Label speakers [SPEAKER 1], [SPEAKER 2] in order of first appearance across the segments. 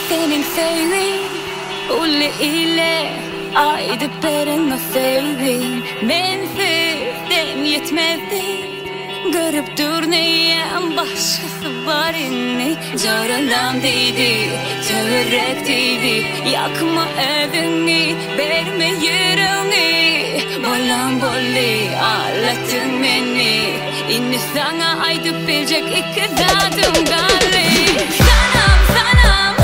[SPEAKER 1] Feeling fairy, Ulle ile aydı perine fairy. Menfirden yetmedi, görüp dur neyem başkası var inni. Zoralandıydı, çörektiydi, yakma evini, verme yüreğini. Bolan bolli, ağlattın beni, inni sana aydı bilecek iki dadım gali. Sanam, sanam.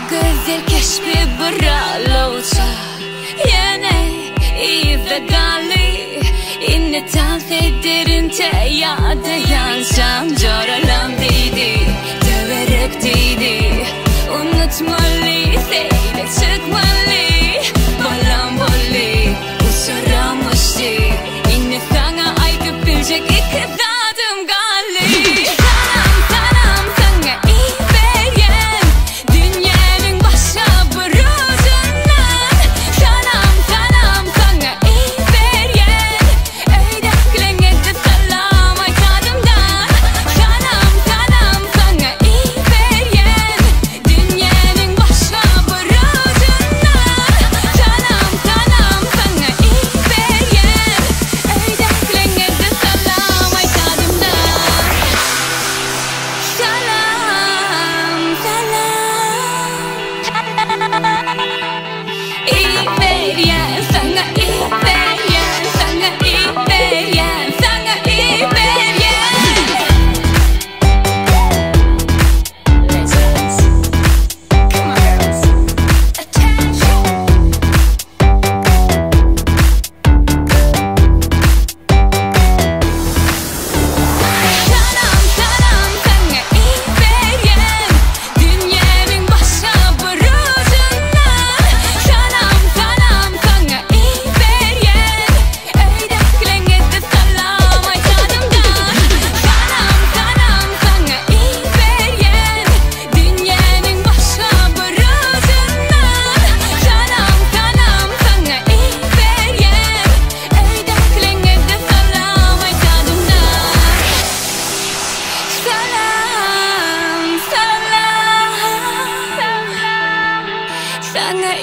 [SPEAKER 1] Güzel keşfi braloça yine iyi ve gali inne tanfederin te yadayan şam joralandıydı döverektiydi unutmalı seyle çıkmalı bolan bolli usuramıştı inne sana ayıp bilecek iki dadım gali. Sana